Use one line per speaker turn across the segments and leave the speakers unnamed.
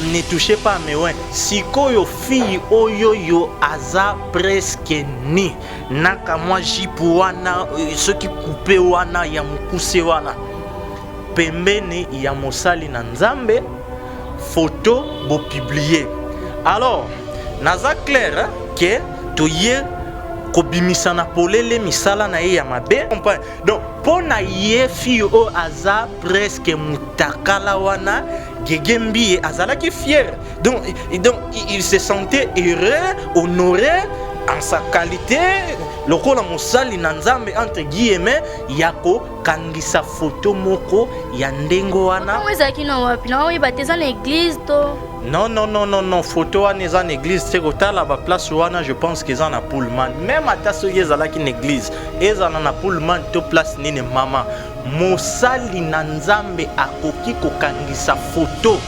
ne touchez pas mais ouais sikoyo fille oyo yo aza presque ni naka moi jipu wana ce qui coupé wana ya mukuse wana pembeni ya mosali na nzambe photo bo publier alors naza clair hein, que toye kobimisa na polele misala na ye ya mabe donc pona ye fille o aza presque mutakala wana gegembi azalaki fier donc il se sentait heureux honoré en sa qualité lokola mosali na nzambe entre guillemets yako kangisa photo moko ya ndengo wana
mwezaki na wapi na oyi bateza na église to
non photo wana eza na église te kotala ba place wana je pense que eza na Pullman même ata soki ezalaki na église ezala na Pullman to place nini mama mosali na nzambe akoki kokangisa photo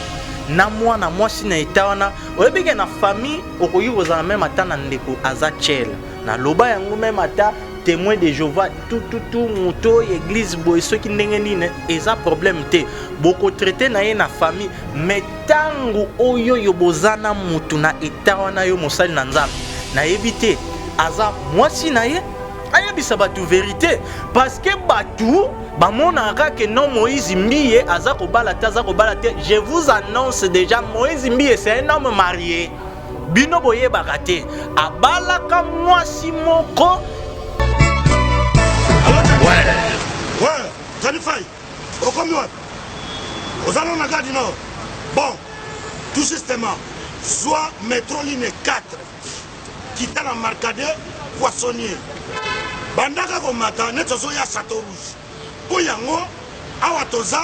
na mwana mwasi na eta wana oyebike na famille okoki kozala même ata na ndeko aza chel na loba yango même ata témoin de Jéhovah tout moto église boy soki ndenge nini eza problème te boko traiter na ye na famille mais tango oyo yo bozana mutu na eta wana yo mosali na nzambe na yebite aza mwasi na ye ayebisa batu vérité parce que batu bamonaka que non Moïse Mbiye aza kobala te je vous annonce déjà Moïse Mbiye c'est un homme marié bino boyebaka te abalaka mwasi moko.
Ouais, Janifai, au combien? Aux allons la garde nord. Bon, tout justement, soit métro ligne 4, qui t'a la marcade poissonnier. Bandaka komata, nettozo ya château rouge. Pour yango, awatoza,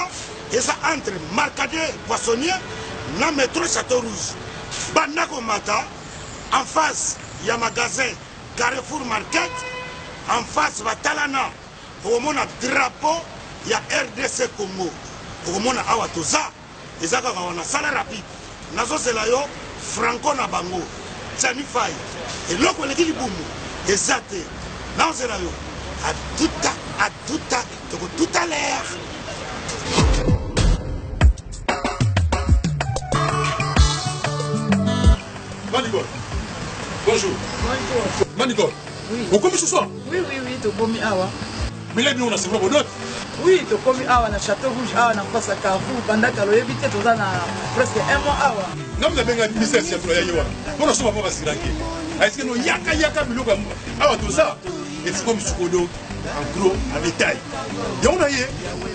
et ça entre marcade poissonnier, na métro château rouge. Bandaka komata, en face, il y a magasin Carrefour Market, en face, Batalana. Pour mon drapeau, il y a RDC Congo. Pour mon awatoza, et ça on a salaire rapide. Nazo Zelayo, Franco Nabango, Janifai, et l'autre le dit boum, et Zate, Nazo Zelayo, à tout à l'heure.
Manigol, bonjour.
Bonjour.
Manigol,
oui.
Vous commis ce soir?
Oui, tu commis awa.
Mais là, nous, on a c'est pas bon.
Oui, tu commis awa na Château Rouge, awa na face à Carrefour, pendant que l'obité, tu as presque un mois awa.
Non, mais bien, il y a des gens qui ont souvent pas si ranké. Est-ce que nous, yaka, biloka, awa tout ça? Et c'est comme ce qu'on en gros, en détail. Et on a eu.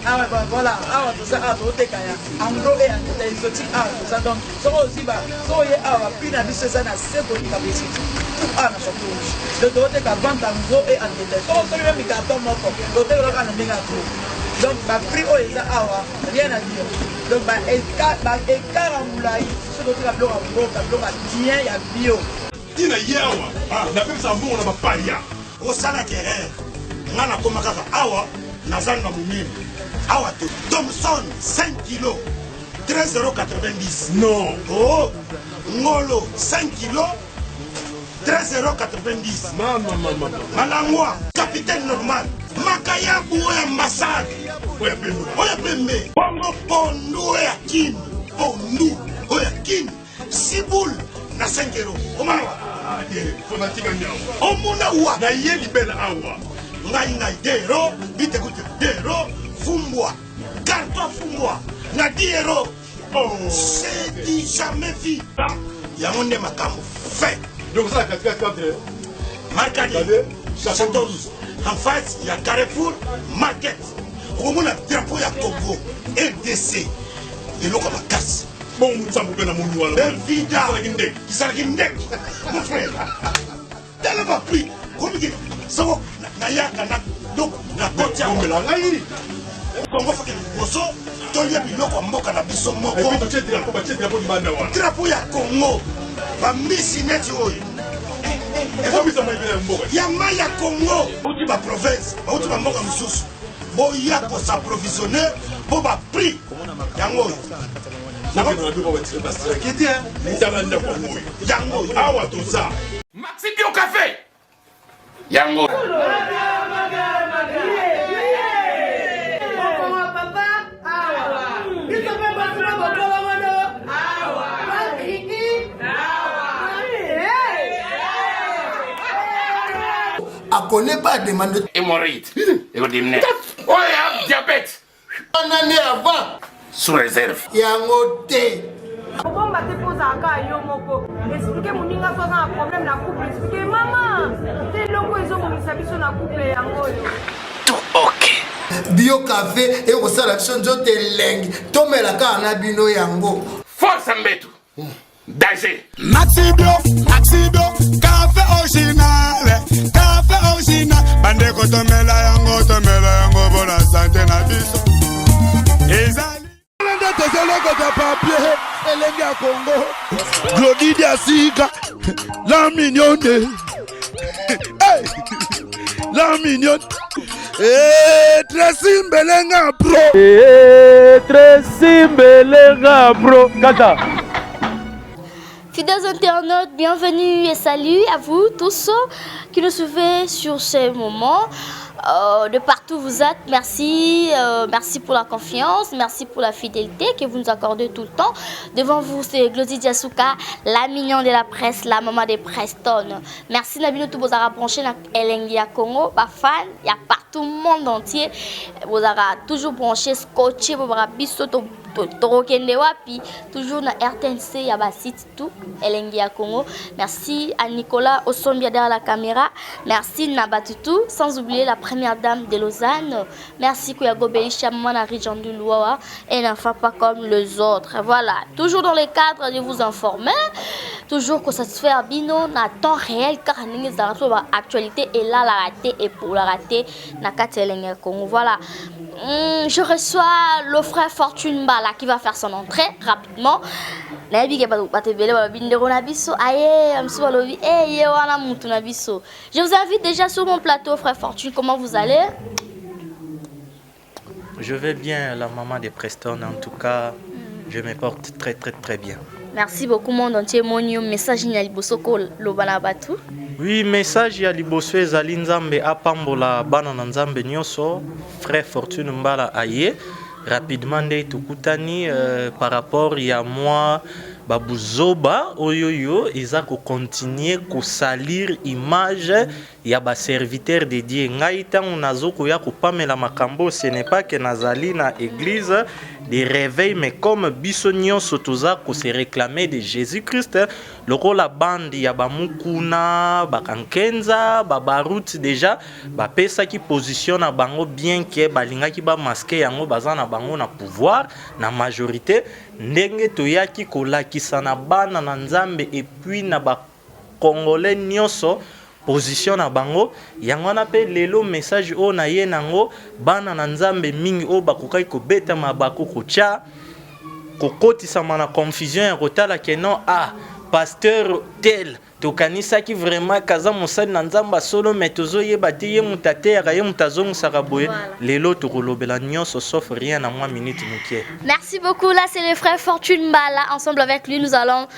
Ah ouais, voilà, awa tout ça, awa tout kaya. En gros et en détail, exotique awa tout ça. Donc, ça aussi, so y awa, puis na biso ça na c'est bon capacité. Ah, na Château Rouge. Le doté ka vente en gros et en détail. So même carton moko, doté le ka na menga gros. Donc, prix au eza awa, rien à dire. Donc, écart en moulay, ce doté la bloc en gros, la bloc bien, il y a bio.
Il y a yawa, la même ça bon, on a pas paria.
Au salaire, nana komakaka awa, nazan na mumini. Awa to Thomson 5 kg, 13,90 €.
Non.
Oh, Ngolo 5 kg, 13,90 €.
Maman.
Malangwa, capitaine normal. Makaya boué ambassade. Oya pembe. Bongo pondu oya kin. Pondu oya kin. Siboul na 5 €. Omawa. Omuna wa.
Na ye libela awa.
Ngai 2 €, bite goute 2 €, fumbwa. Carton fumbwa. Na 10 €.
Oh.
C'est dit jamais vu. Yango nde makambo fait.
Donc ça, 4.
Marcadi, Château Rouge. En face, il y a Carrefour Market. Au moins, le drapeau, il y a Congo, RDC. Et l'eau comme la casse.
Bon, ça vous donne à mon nouveau.
Vida, qui s'est guindé. Mon frère. Tellement pris. Comme il dit, ça va, donc, la côte, il y a Congo, il y a Bosso. Il y a Biloko, Mboka, la Bisso, Moko.
Et puis, tu as le drapeau du Banda.
Drapeau, il y a Congo. Bambisi, net, Yama ya Congo, outi ba province, outi ba mboka mususu. Bo ya ko s'approvisionner, bo ba prix. Yango. Yango.
Awa tout ça.
Maxi Bio Café. Yango.
connaît pas demandé.
Hémorroïde. Écoutez, oh, il y a diabète.
On en est avant.
Sous réserve.
Il y a un hôtel.
Pourquoi on te pose un cas yo moko? Expliquez mon ninga soit un problème na couple. Expliquez maman. C'est longo ils ont mis sa biso na couple yango yo.
Tout ok.
Bio café et au salation de lengue. Tomé la car na bino yango.
Force Mbetu. Danger.
Maxi Bio, café original. Café original. Bande ko tomela yango pour la santé na biso. Ezali. Papier, Elengi à Congo, Glody Diasika, la mignonne, hey, la mignonne, et Tracy Mbelenga Bro, Kata.
Fidèles internautes, bienvenue et salut à vous tous qui nous suivez sur ces moments. De partout où vous êtes, merci, merci pour la confiance, merci pour la fidélité que vous nous accordez tout le temps. Devant vous, c'est Glody Diasuka, la mignonne de la presse, la maman des Preston. Merci Nabino tout vous a branché dans Elengi à Congo, pas fan, il y a partout le monde entier. Vous avez toujours branché, scotché, vous avez biso puis toujours dans RTNC, il y a un site tout, Elengi à Congo. Merci à Nicolas Osombia derrière la caméra. Merci Nabatutu, sans oublier la première dame de Lausanne. Merci Kouyago Belisha, maman à Rijan du Loa, et n'enfant pas comme les autres. Voilà, toujours dans le cadre de vous informer, toujours que ça se fait à Bino, na temps réel, car nous avons l'actualité et là la rater et pour la rater, na Elengi à Congo. Voilà. Je reçois le frère Fortune Bala qui va faire son entrée rapidement. Je vous invite déjà sur mon plateau, frère Fortune. Comment vous allez?
Je vais bien, la maman de Preston. En tout cas, je me porte très bien.
Merci beaucoup, mon entier. Mon message à Libosoko, Lobana Batu.
Oui, message à Liboso ezali nzambe apambola bana na nzambe nyoso, frère Fortune Mbala aye. Rapidement nde tukutani par rapport ya moi babuzoba oyoyo eza ko continuer ko salir image ya ba serviteur de Dieu. Ngai tango nazoko ya ko pamela makambo, ce n'est pas que nazali na église de réveil, mais comme biso nyonso toza ko se réclamer de Jésus-Christ, lokola bandi ya bamukuna bakankenza babaruti déjà bapesa ki position na bango, bien que balingaki ba masquer yango baza na bango na pouvoir na majorité, ndenge toyaki kolakisa na bana na nzambe et puis na ba congolais nyonso position na bango yango na pe lelo message o na ye nango bana na nzambe mingi o bakokai ko beta mabako ko cha kokotisa mana confusion ya kotala ke non pasteur tel tokanisa ki vraiment kaza mosali na nzamba solo metozo ye batiye mutate ya ye mutazongu sakaboye lelo tokolobela nyonso sauf rien à moi minute mukie.
Merci beaucoup. Là c'est le frère Fortune Mbala. Ensemble avec lui nous allons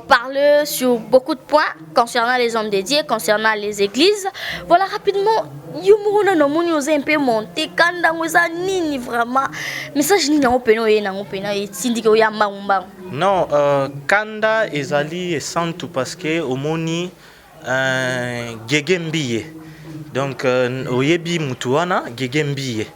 parler sur beaucoup de points concernant les hommes dédiés, concernant les églises. Voilà rapidement yumuna no muni oze un peu monter kanda ngoza nini vraiment message ni na openo ye na opena e sindike ya mamba.
Non, kanda ezali esantu parce que omoni gegembiye. Donc oyebi mutuana gegembiye.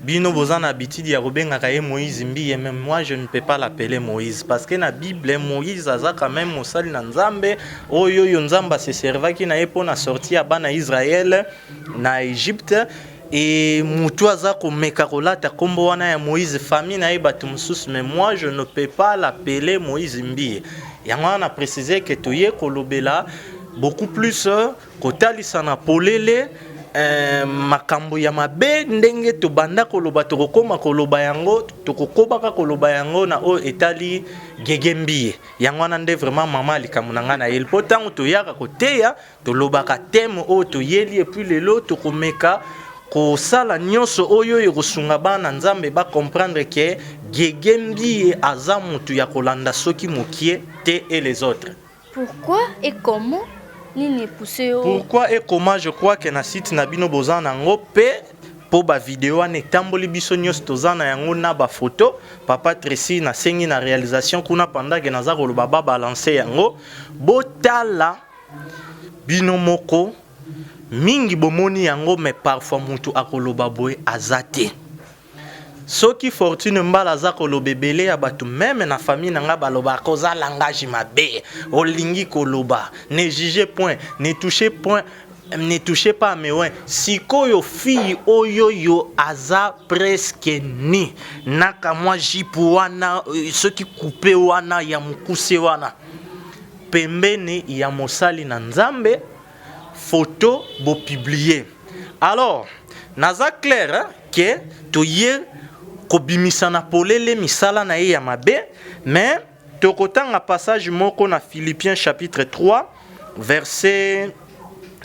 Bino bozana habitude ya kobenga ye Moïse mbiye, même moi je ne peux pas l'appeler Moïse parce que na Bible Moïse aza quand même mosali na Nzambe oyo yo Nzamba se servaki na ye pona sortir bana Israël na Égypte. Et mutu aza komeka kolata kombo wana ya Moïse famille na ye batu mususu, mais moi je ne peux pas l'appeler Moïse mbiye. Yango on a précisé que toye kolobela beaucoup plus kotalisa na polele makambo ya mabe ndenge tobanda koloba tokokoma koloba yango tokokobaka koloba yango na o etali gegembiye yango wana nde vraiment mama likambo na nga na ye po ntango toyaka koteya tolobaka teme oyo toyeli et puis lelo tokomeka kosala nyonso oyo ekosunga bana nzambe ba comprendre que gegembiye aza mutu ya kolanda soki mokie te et les autres.
Pourquoi et comment?
Pourquoi et comment? Je crois que na site na bino bozana ngo pe po ba vidéo ane tamboli biso nyos tozana yango na ba photo papa Tracy na sengi na réalisation kuna pendant que naza ko ba balancer yango botala bino moko mingi bomoni yango mais parfois mutu akoloba boye azate soki fortune mbala aza koloba ebele ya bato meme na famille nanga baloba koza langage mabe olingi koloba ne jugez point ne touchez point ne touchez pas à mes oins. Sikoyo fille oyoyo aza presque ni naka moi jipu wana ceux qui coupé wana ya mukuse wana pembeni ya mosali na nzambe photo bo publier. Alors naza clair hein, que toye kobimisa na polele misala na ye ya mabe mais tokotanga passage moko na Philippiens chapitre 3 verset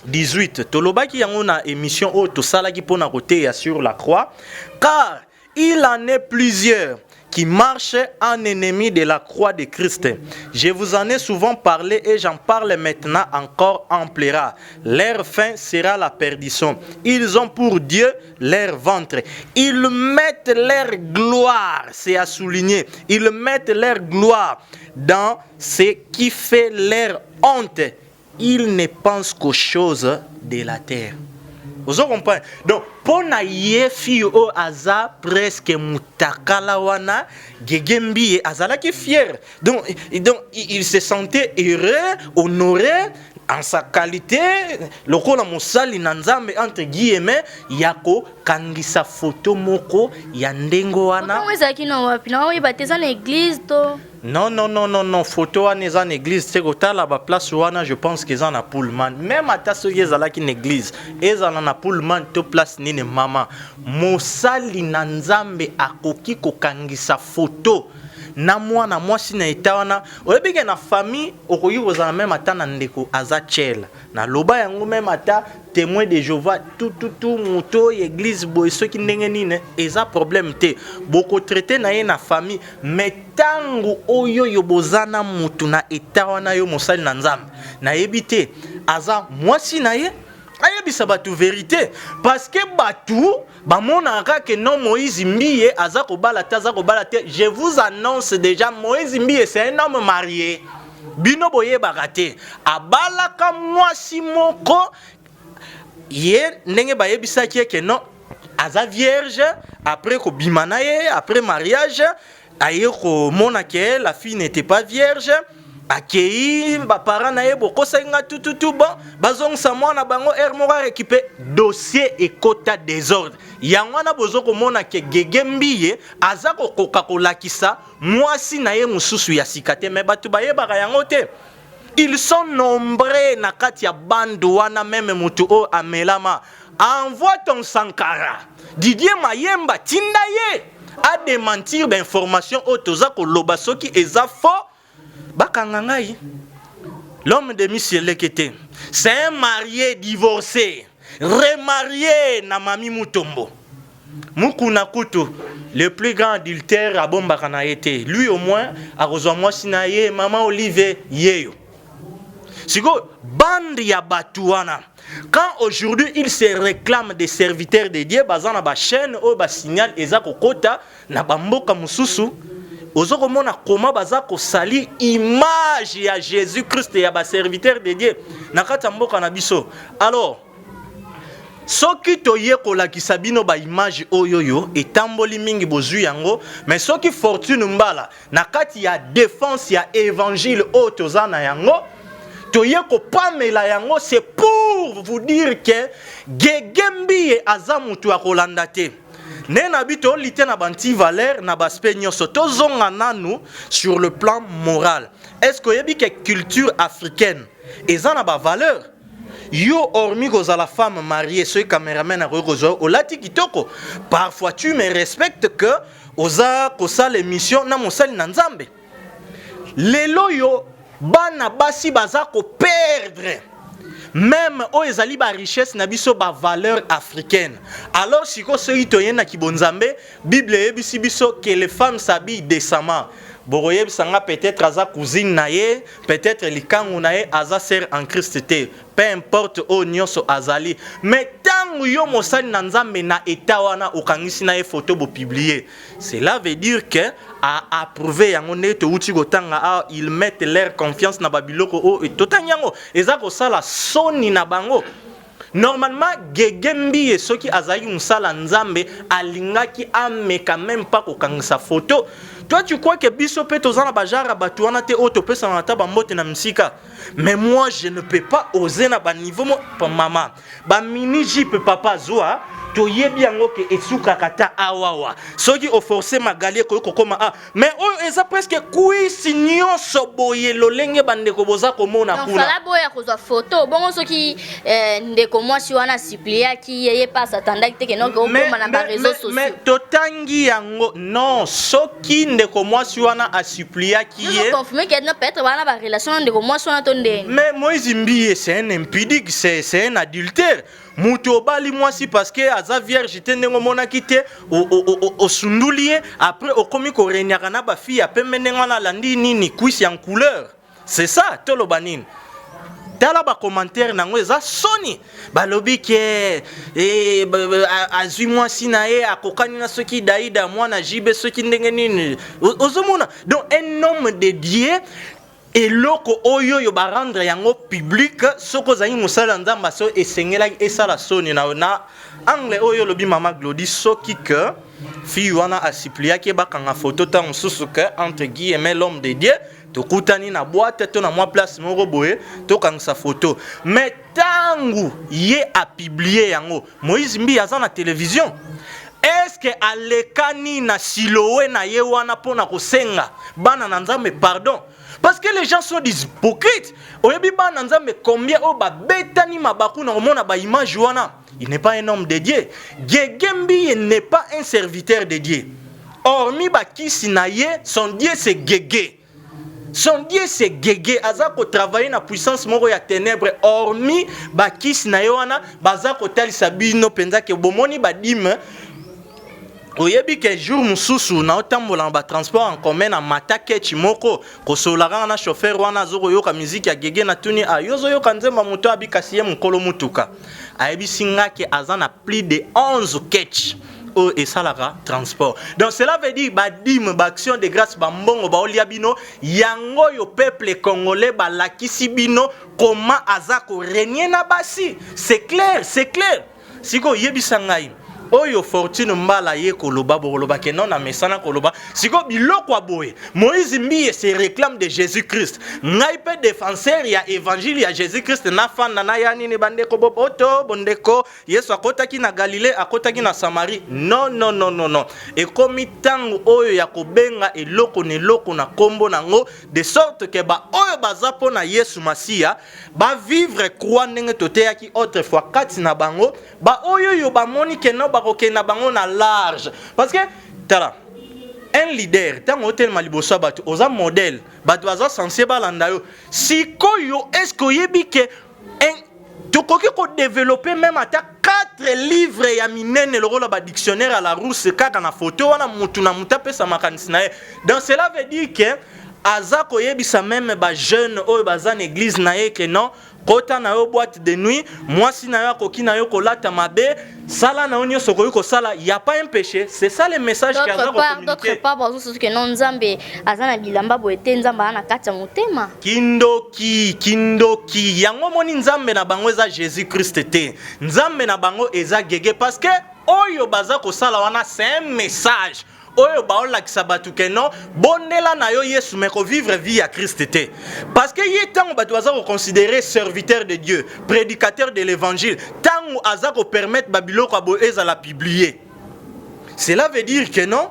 18. Tolobaki yango na émission o tosalaki pona côté sur la croix car il en est plusieurs qui marchent en ennemi de la croix de Christ. Je vous en ai souvent parlé et j'en parle maintenant encore amplera. Leur fin sera la perdition. Ils ont pour Dieu leur ventre. Ils mettent leur gloire, c'est à souligner, ils mettent leur gloire dans ce qui fait leur honte. Ils ne pensent qu'aux choses de la terre. Vous comprenez? Donc, pour naïe fille au aza presque mutakala wana gegembi azala qui fier. Donc il se sentait heureux, honoré en sa qualité. Lokola musali nanzambe entre guillemets yako kangisa photo moko ya ndengo wana.
Comment ezaki na wapi? Na oyi bateza na église to.
Non, photo wana eza na église te kotala ba place wana je pense que eza na Pullman. Même ata soki ezalaki na église, ezala na Pullman to place nini mama. Mosali na nzambe akoki kokangisa photo na mwana mwasi na eta wana oyebike na famille okoki kozala même ata na ndeko aza chela na loba yango même ata témoin de Jéhovah tout moto église boy soki ndenge nini eza problème te boko traiter na ye na famille mais tango oyo yo bozana mutu na eta wana yo mosali na nzambe na yebite aza mwasi na ye ayebisa batu vérité parce que batu bamonaka que non Moïse Mbiye aza kobala te. Je vous annonce déjà Moïse Mbiye c'est un homme marié bino boye bagate abalaka mwasi moko ye ndenge bayebisa que non aza vierge après ko bimana ye après mariage aye ko mona que la fille n'était pas vierge akei ba parents na ye boko senga tout bon bazong sa mwana bango moko récupérer dossier ekota désordre yango na bozoko mona ke gegembiye aza kokoka kolakisa mwasi na ye mususu ya sikate mais batu baye baka yango te. Ils sont nombreux na kati ya bando wana même mutu o amelama envoie ton Sankara Didier Mayemba tinda ye a démentir d'information o toza ko loba soki eza faux. Bakangangai, l'homme de Michel Lekete, c'est un marié divorcé, remarié na Mami Mutombo. Mukuna Kutu, le plus grand adultère à Bombakana été. Lui au moins, à Rosamoi Sinaye, Maman Olivier Yeyo. Sigo, bande ya Batouana. Quand aujourd'hui il se réclame des serviteurs de Dieu, bazana ba chaîne ou ba signal ezako kota na bamboka mususu. Ozokomona comment baza ko sali image ya Jésus Christ ya ba serviteur de Dieu nakata mboka na biso. Alors soki toye ko lakisa bino ba image oyoyo etamboli mingi bozui yango mais soki fortune mbala nakati ya défense ya évangile o tozana yango toye ko pamela yango c'est pour vous dire que gegembi azamutu akolanda te. Nena bito lité na banti valeur na baspe nyoso tozonga nanu sur le plan moral. Est-ce que yebi que culture africaine ezana ba valeur yo hormis goza la femme mariée ce caméraman a regozo olati kitoko parfois tu me respectes que oza kosa l'émission na mosali na nzambe lelo yo bana basi baza ko perdre même o ezali ba richesse na biso ba valeur africaine. Alors siko soki toyen na kibonzambe Bible yebisi biso que les femmes s'habillent décemment. Boroyeb sanga peut-être aza cousine naye, peut-être likangu naye aza sœur en Christ te. Peu importe o nyonso azali. Mais tangu yo mosali na nzambe na eta wana okangisi na ye photo bo publier. Cela veut dire que a approuvé yango ne to uti gotanga ils mettent leur confiance na babiloko o et totanyango ezako sala soni na bango. normalement gegembi soki azali musala nzambe alingaki ameka même pas kokangisa photo. Toi tu crois que biso pe tozana bajara batuana te auto pesa na ta bambote na msika. Mais moi je ne peux pas oser na ba niveau maman. Ba mini jipe papa zoa toyebi yango ke esuka kata awawa. Soki o forcer magalie ko kokoma a. Mais o eza presque kuisi nyonso boye lolenge bandeko boza komona kuna.
Donc fala boya kozwa photo bongo soki ndeko mwasi wana suplia ki yeye pas atanda te ke non ko koma na ba réseaux sociaux. Mais
totangi yango non soki ndeko mwasi wana a suplia ki ye.
Je confirme que non peut-être wana ba relation ndeko mwasi wana tonde.
Mais Moïse Mbiye c'est un impudique, c'est un adultère. Muto bali mwasi parce que aza vierge te ndengo mona kite o sundulie après o komi ko renyaka na ba fille apembe ndengo na landi nini kuisi en couleur. C'est ça tolo banine. Tala ba commentaire nango eza soni balobi ke azui mwasi na ye akokani na soki daida mwana jibe soki ndenge nini ozomona. Donc un homme de Dieu et loko oyo yo ba rendre yango public soko zai musala nzamba so esengela esala soni na angle oyo lobi mama Glody soki que fille wana a supplié ke bakanga photo ta mususu que entre guillemets l'homme de Dieu to kutani na boîte to na moi place moko boye to kanga photo mais tangu ye a publié yango Moïse Mbi aza na télévision. Est-ce que alekani na silowe na ye wana pona kosenga bana na nzambe pardon? Parce que les gens sont des hypocrites. Oyebi bana nzambe combien o ba betani mabaku na omona ba image wana. Il n'est pas un homme de Dieu. Gegembi n'est pas un serviteur de Dieu. Hormis ba kisi na ye, son Dieu c'est Gege. Son Dieu c'est Gege. Azako travailler na puissance moko ya ténèbres. Hormis ba kisi na ye wana, bazako talisa bino penza ke bomoni ba dime. Oyebi ke jour mususu na otambola ba transport en commun na matake chimoko ko solara na chauffeur wana zoko yoka musique ya Gege na tuni a yozo yoka nzemba moto abikasi ye mukolo mutuka ayebi singa ke azana plus de 11 catch et salara transport. Donc cela veut dire ba dim ba action de grâce ba mbongo ba olia bino yango yo peuple congolais ba lakisi bino comment azako régner na basi. C'est clair, c'est clair. Siko yebisa ngai oyo fortune mbala ye koloba boloba ke non na mesana koloba siko biloko aboye Moïse Mbiye se réclame de Jésus-Christ ngai pe défenseur ya évangile ya Jésus-Christ na fanda na yani ne bandeko boboto bondeko Yesu akotaki na Galilée akotaki na Samarie non non non non non et komi tango oyo ya kobenga eloko ne loko na kombo nango de sorte que ba oyo bazapo na Yesu Masia ba vivre croix ndenge toteyaki autrefois kati na bango ba oyo yo ba moni ke no na bango na large parce que tala un leader tant hôtel maliboso batu oza modèle batu baza censé balanda yo sikoyo est-ce que yebi ke tu koki ko développer même ata 4 livres ya minene le rôle ba dictionnaire à la rousse kaka na photo wana mutu na mutape sa makanisi na ye. Donc cela veut dire que azako yebisa même ba jeune oyo baza na église na ye que non kota na yo boîte de nuit mwasi na yo koki na yo kolata mabe sala na onyo sokoyo ko sala y a pas un péché. C'est ça le message qui a communiqué.
D'autre part parce que non nzambe azana bilamba boete nzamba ana kata motema
kindoki yango moni nzambe na bango eza Jésus Christ te nzambe na bango eza Gege parce que oyo baza ko sala wana c'est un message oyo baolakisa batu ke non bondela na yo Yesu mais ko vivre vie à Christ te parce que ye tango batu baza ko considérer serviteur de Dieu prédicateur de l'évangile tango aza ko permettre babiloko abo ezala publier. Cela veut dire que non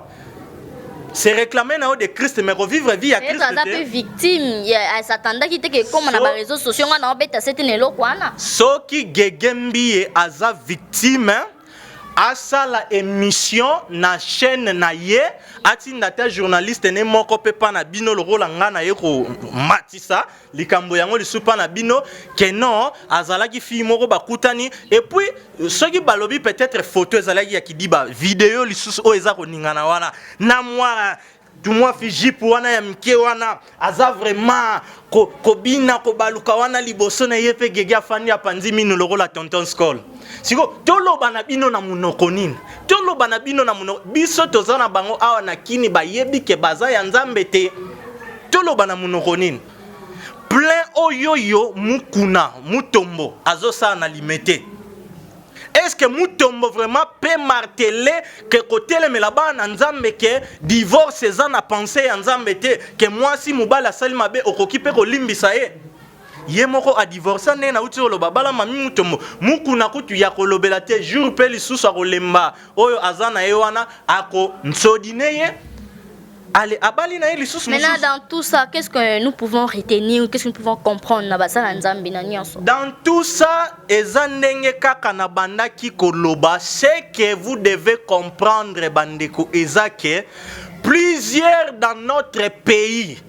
c'est réclamer na de Christ mais ko vivre vie à Christ te
eza pe victime ya satanda ki te ke comme na ba réseaux sociaux na obeta setene loko wana
soki Gegembi aza victime asala émission na chaîne na ye atinda ta journaliste ne moko pepa na bino le rôle ngana ye ko matisa likambo yango lisupa na bino que non azalaki fille moko bakutani et puis soki balobi peut-être photo ezalaki ya kidiba vidéo lisusu o eza ko ningana wana na moi tu moi Fijip wana ya mke wana aza vraiment ko bina ko baluka wana liboso na ye pe Gege afani apanzi mino le rôle tonton Skol. Siko toloba na bino na munoko nini toloba na bino na munoko biso tozana bango awa na kini bayebi ke baza ya nzambe te toloba na munoko nini plein oyoyo mukuna mutombo azosa na limete Est-ce que Mutombo vraiment peut marteler que côté le melaba na nzambe que divorce eza na pensée ya nzambe te que moi si mobala sali mabe okokipe ko limbisa ye ye moko a divorcer ne na uti oloba bala mami Mutombo mukuna kutu ya kolobela te jour pe lisusu akolemba oyo azana ye wana ako nsodine ye. Allez, maintenant,
dans tout ça, qu'est-ce que nous pouvons retenir, qu'est-ce que nous pouvons comprendre?
Dans tout ça, ce que vous devez comprendre, Bandeko, que plusieurs dans notre pays,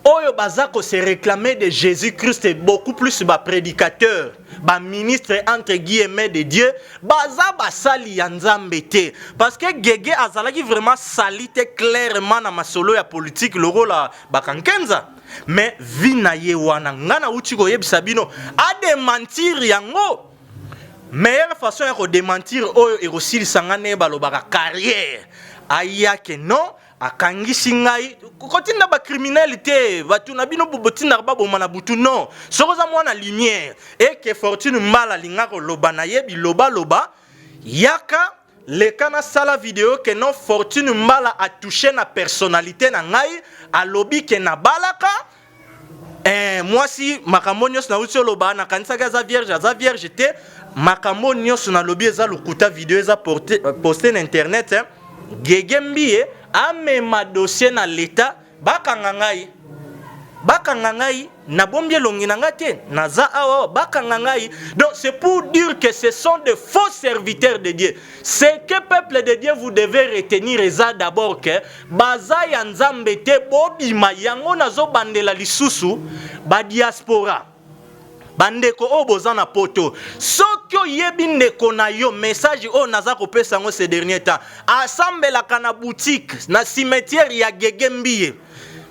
Oyo Bazako se réclamait de Jésus-Christ, beaucoup plus bas prédicateurs, bas ministres entre guillemets de Dieu, baza basali yanzambete. Parce que Gege Azalaki vraiment salite clairement dans ma solo ya politique, le rôle à Bakankenza. Mais vina ye wana ngana uchiko yebisabino a démentir yango. Meilleure façon de démentir oyo erosili sangane balobaka carrière. Ayake non. Akangisi ngai kotinda ba criminalité batu na bino bobotinda ba bomana butu non sokoza mwana lumière et que Fortune Mbala lingako loba na yebi loba yaka le kana sala vidéo que non Fortune Mbala a touché na personnalité na ngai a lobby que na balaka moi si makambo nyos na uti loba na kanisa za vierge te makambo nyos na lobby eza lukuta vidéo eza posté na internet Gegembiye amema dossier na l'état bakanga ngai na bombie longi na ngate naza awa bakanga ngai. Donc c'est pour dire que ce sont de faux serviteurs de Dieu. Ce que peuple de Dieu vous devez retenir eza d'abord que baza ya nzambe te bobima yango nazo bandela lisusu ba diaspora bandeko o bozana poto soki oyebi ndeko na yo message o naza kopesa ngo ces derniers temps assemble kana boutique na cimetière ya Gegembiye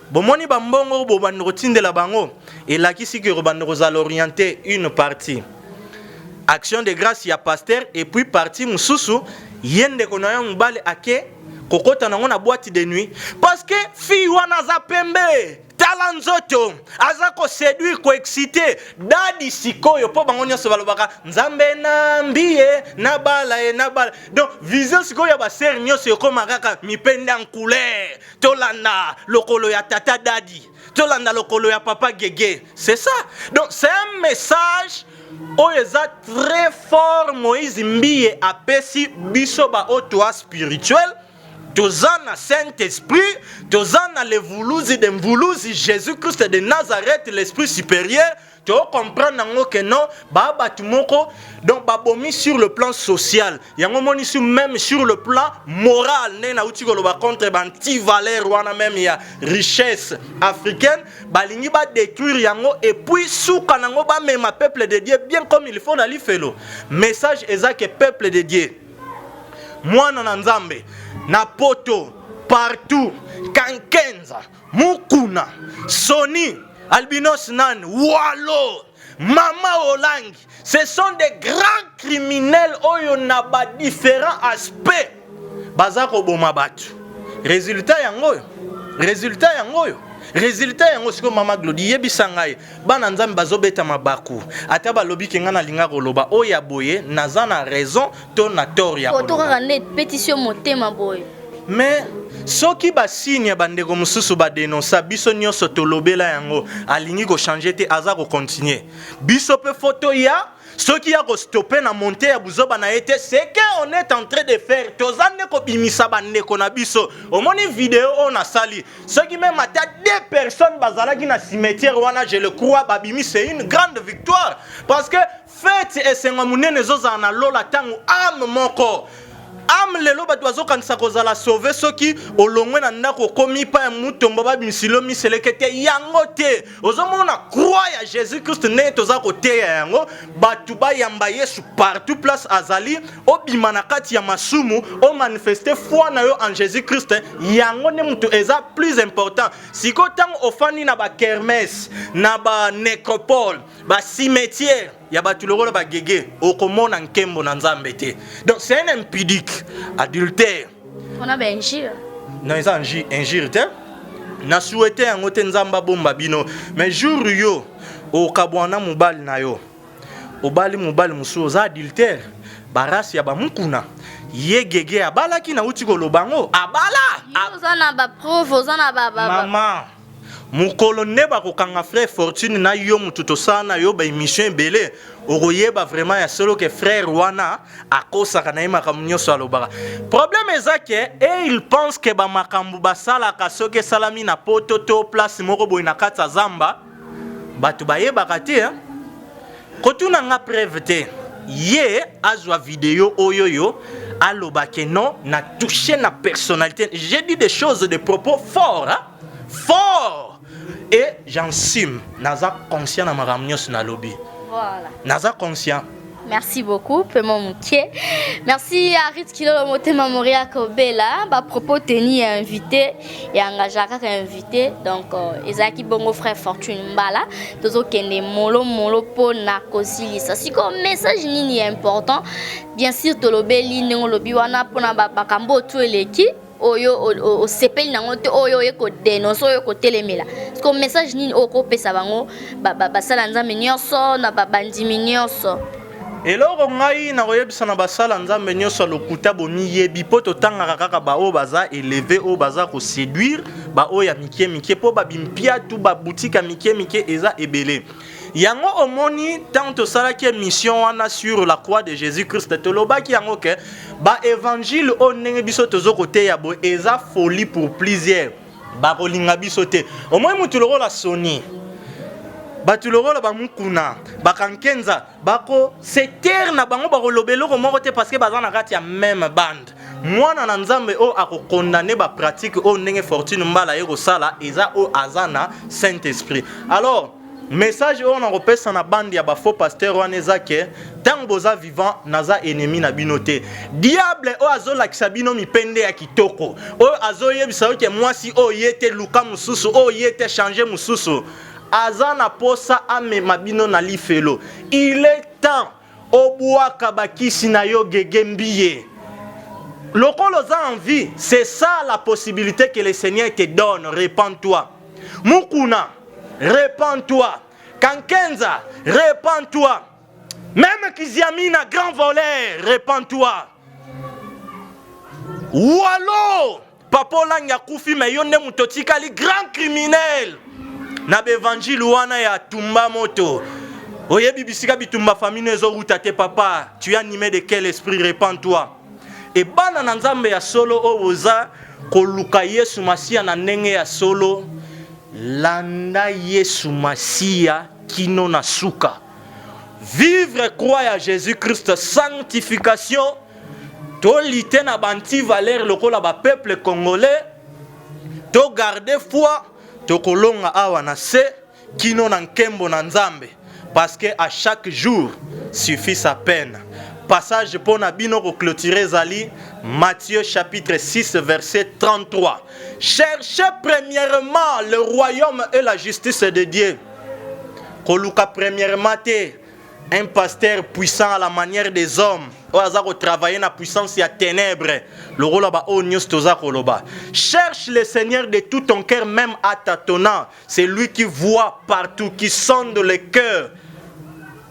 bomoni bambongo bo bandeko tindela bango elakisi ke bandeko za l'orienter une partie action de grâce ya pasteur et puis partie mususu yende ko na yo mbale ake kokota nango na boîte de nuit parce que fi wana za pembe talanzoto azako séduire ko exciter dadi sikoyo po bango nyoso balobaka nzambe na mbiye na bala. Donc vision sikoyo ya ba ser nyoso yokoma kaka mipenda en couleur tolanda lokolo ya tata dadi tolanda lokolo ya papa Gege, c'est ça. Donc c'est un message oeza très fort Moïse Mbiye apesi biso ba otoa spirituel. Tozana Saint-Esprit, tozana le voulouzi de mvoulouzi Jésus-Christ de Nazareth, l'Esprit supérieur. Tu comprends que non, baba tumoko, donc babomi sur le plan social, yango moni sur même sur le plan moral, ne na uti koloba contre banti valeur wana même ya richesse africaine, balingi ba détruire yango et puis souka nango ba même peuple de Dieu bien comme il faut na lifelo. Message exact que peuple de Dieu. Moi na nzambe na poto partout Kankenza Mukuna Sony Albinos Nan Walo Mama Olangi, ce sont des grands criminels oyo na ba différents aspects bazako boma batu. Résultat yango siko mama Glody yebisa ngai bana nzambe bazobeta mabaku ata balobi ke ngana linga koloba oya boye naza na raison to na tort ya
koloba pétition motema boye.
Mais soki ba signe bandeko mususu ba dénoncer biso nyonso tolobela yango alingi ko changer te aza ko continuer biso pe photo ya soki ya ko stopper na monter ya buzoba na été c'est que on est en train de faire tozande ko bimisa bandeko na biso omoni vidéo on a sali soki même ata 2 personnes bazalaki na cimetière wana je le crois babimi c'est une grande victoire parce que fête et sengamunene zoza na lola tangu am moko am lelo ba doazo kanisa kozala sauver soki olongwe na ndako komi pa mutombo ba misilo miselekete yango te ozomona croix ya Jésus Christ ne toza kote yango batu ba yamba Yesu partout place azali obima na kati ya masumu o manifester foi na yo en Jésus Christ yango ne mutu eza plus important siko tango ofani na ba kermesse na ba nécropole ba cimetière ya batu loro ba Gege okomona nkembo na nzambe te. Donc c'est un impudique adultère.
On a ben injure.
Non ça injure te. Na souhaité yango te nzamba bomba bino mais jour yo o kabwana mobali na yo. Obali mobali musu za adultère barasi ya bamukuna ye gege abalaki na uti kolobango abala
ozana ba preuve ozana ba
mama mukolo ne bakokanga frère Fortune na yo mutu tosana yo ba émission ebele okoyeba vraiment ya solo que frère wana akosaka na ye makambo nyonso alobaka problème eza ke et il pense que bamakambo basalaka soki esalami na poto to place moko boye na kati ya zamba bato bayebaka te kotuna nga preuve te ye azwa vidéo oyoyo alobake non na touché na personnalité j'ai dit des choses de propos forts fort et j'en suis naza conscient na makambo nyonso na lobi
voilà
naza conscient.
Merci beaucoup, Pemo Mouké. Merci à Rit Kilo Motema Moria Kobela. Bah, propos tenu invité et engagé à invité. Donc, Ezaki Bongo frère Fortune Mbala. Tozo Kende Molo po na Kosili. Ça, c'est comme message ni important. Bien sûr, Tolobeli, Nolobi Wana Pona Bakambo, tout l'équipe. Oyo o sepeli nango te oyo eko dénoncer oyo ko telemela parce que message ni oko pesa bango ba sala nzambe nyonso na ba bandimi nyonso
eloko ngai na koyebisa na basala nzambe nyonso lokuta bomiyebi po totangaka kaka baoyo baza élevé oyo baza koséduire baoyo ya mike po babimpia tu baboutique ya mike eza ebele yango omoni tant tosalaki mission wana sur la croix de Jésus-Christ tolobaki yango ke ba évangile o ndenge biso tozokoteya bo eza folie pour plusieurs bakolinga biso te omoi mutu lokola Sony batu lokola bamukuna bakankenza bako seter na bango bakolobelo ko moko te parce que baza na kati ya même bande mwana na nzambe o akokondane ba pratique o ndenge Fortune Mbala ye kosala eza o azana Saint-Esprit alors message on a repesa na bande ya ba faux pasteur wana ezake tango boza vivant naza ennemi na binote diable o azolakisa bino mipende ya kitoko o azoyebisa ke mwasi o yete luka mususu o yete changer mususu azana posa amema bino na lifelo il est temps obwaka bakisi na yo gegembiye lokolo za en vie c'est ça la possibilité que le Seigneur te donne répands-toi mukuna répands-toi kankenza répands-toi même Kiziamina grand voleur répands-toi walo papolanga kufi me yonde mutotikali grand criminel na évangile wana ya tumba moto oyebi bisika bitumba famille ezo rutate papa tu es animé de quel esprit répands-toi et bana na nzambe ya solo oza koluka Yesu Masia na ndenge ya solo landa Yesu Masia kino na suka vivre croire à Jésus-Christ sanctification to lité na banti valeur lokola ba peuple congolais to garder foi tokolonga awa na se kino na nkembo na nzambe parce que à chaque jour suffit sa peine passage pour na bino ko clôturer zali Matthieu chapitre 6 verset 33 cherchez premièrement le royaume et la justice de Dieu koluka premièrement te un pasteur puissant à la manière des hommes oazako travailler na puissance ya ténèbres le rôle ba onyos tozako loba cherche le Seigneur de tout ton cœur même à tâtonnant c'est lui qui voit partout qui sonde le cœur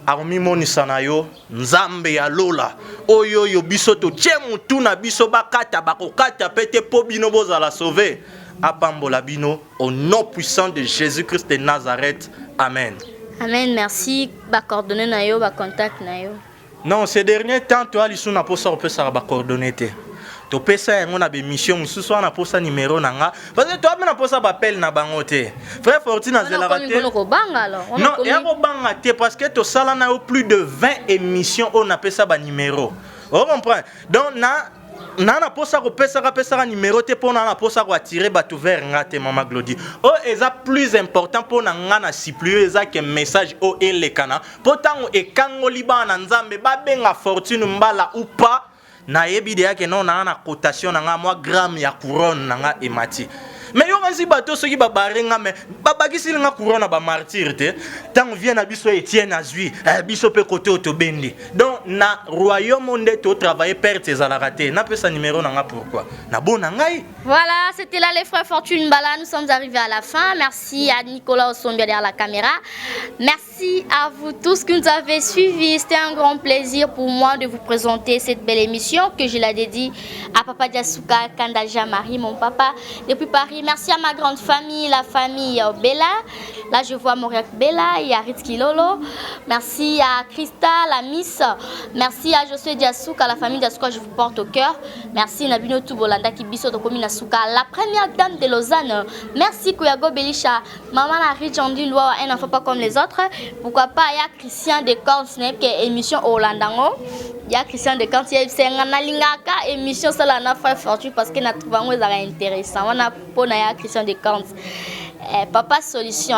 armi monisa na yo nzambe ya lola oyo yo biso to tiemu tu na biso bakata bakokata pete po bino bozala sauver apambola bino au nom puissant de Jésus-Christ de Nazareth amen.
Amen, merci. Ba coordonnées na yo, ba contact na yo.
Non, ces derniers temps, tu as l'issue na posa on peut ça ba coordonnées te. Tu peux ça on a des missions, nous soit na posa numéro nanga. Parce que toi na posa ba appel na bangote. Frère Fortune a zela raté. Non, et ko banga te parce que to sala na plus de 20 émissions on appelle ça ba numéro. On comprend. Donc na posa ko pesa numéro te pour na posa ko attirer batu vers ngate mama Glody. O eza plus important pour na ngana siplier eza que message o elekana. Pourtant e kangoli ba na nzambe ba benga Fortune Mbala ou pas na yebi de que non na cotation na moi gramme ya couronne na emati. mais yo vanzi bato soki babarenga mais babakisi linga courant ba martyr te tant vient na biso Etienne Azui biso pe côté otobendi donc na royaume onde to travailler perte ezalaka te na pesa numéro nanga pourquoi na bona ngai.
Voilà, c'était là les frères Fortune Mbala, nous sommes arrivés à la fin. Merci à Nicolas Osombia derrière la caméra. Merci à vous tous qui nous avez suivis. C'était un grand plaisir pour moi de vous présenter cette belle émission que je la dédie à Papa Diasuka Kandaja Marie, mon papa, depuis Paris. Merci à ma grande famille, la famille Bella. Là, je vois Moriak Bella et Arit Kilolo. Merci à Christa, la Miss. Merci à Josué Diasuka, la famille Diasuka, je vous porte au cœur. Merci Nabino Tubolanda Kibiso Tokomi Nasuka, la première dame de Lausanne. Merci Kouyago Belisha, maman Arit Jandi Loa, un enfant pas comme les autres. Pourquoi pas, il y a Christian Descornes, qui est émission au Landango. Il y a Christian Descornes, c'est un alingaka émission sur la frère Fortune parce qu'il a trouvé un intéressant. On a pour Christian Descornes. Papa Solution,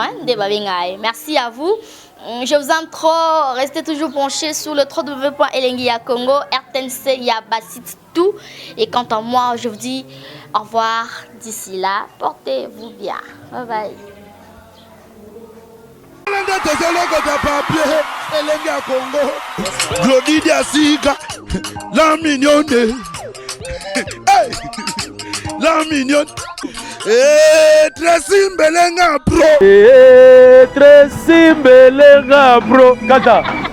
merci à vous. Je vous aime trop. Restez toujours branchés sur le www.elengia Congo, RTNC, Yabasit, tout. Et quant à moi, je vous dis au revoir. D'ici là, portez-vous bien. Bye bye.
La mignonne. La mignonne. Tracy Mbelenga bro.
Tracy Mbelenga bro. Kata.